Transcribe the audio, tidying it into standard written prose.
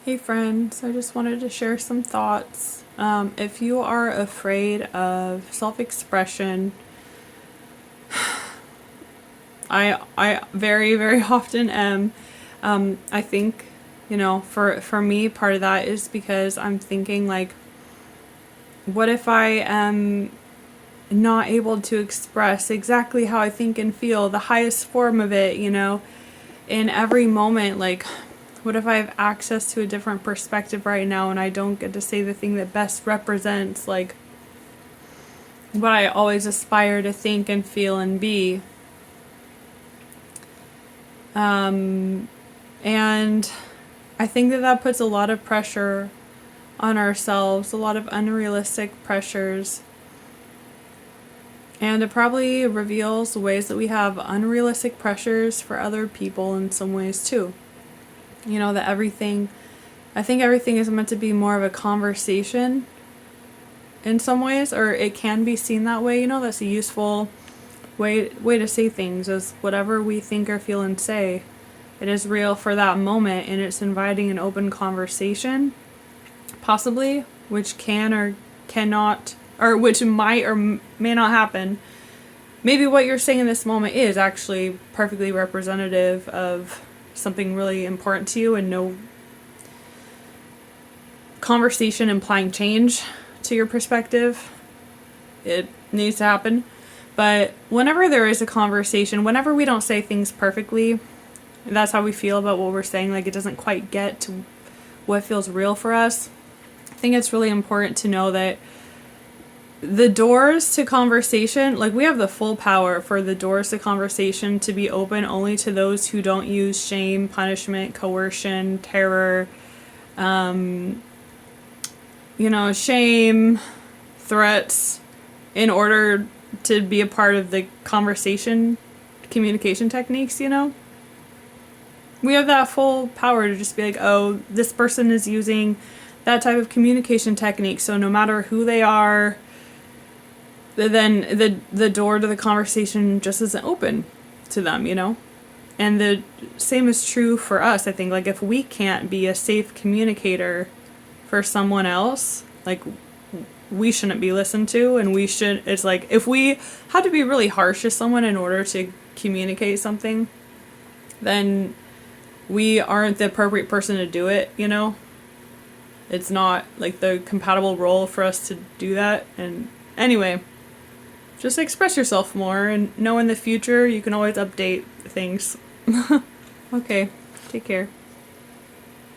Hey friends, I just wanted to share some thoughts. If you are afraid of self-expression, I very very often am. I think, for me, part of that is because I'm thinking like, what if I am not able to express exactly how I think and feel, the highest form of it, in every moment, like what if I have access to a different perspective right now and I don't get to say the thing that best represents like what I always aspire to think and feel and be. And I think that puts a lot of pressure on ourselves, a lot of unrealistic pressures. And it probably reveals ways that we have unrealistic pressures for other people in some ways too. That I think everything is meant to be more of a conversation in some ways, or it can be seen that way. That's a useful way to say things, is whatever we think or feel and say, it is real for that moment, and it's inviting an open conversation, possibly, which can or cannot, or which might or may not happen. Maybe what you're saying in this moment is actually perfectly representative of something really important to you, and no conversation implying change to your perspective. It needs to happen. But whenever there is a conversation, whenever we don't say things perfectly, that's how we feel about what we're saying, like it doesn't quite get to what feels real for us, I think it's really important to know that the doors to conversation, like we have the full power for the doors to conversation to be open only to those who don't use shame, punishment, coercion, terror, shame, threats, in order to be a part of the conversation communication techniques. We have that full power to just be like, oh, this person is using that type of communication technique, so no matter who they are, then the door to the conversation just isn't open to them. And the same is true for us. I think, like, if we can't be a safe communicator for someone else, like, we shouldn't be listened to, and it's like, if we had to be really harsh to someone in order to communicate something, then we aren't the appropriate person to do it. It's not like the compatible role for us to do that. And anyway, just express yourself more, and know in the future you can always update things. Okay, take care.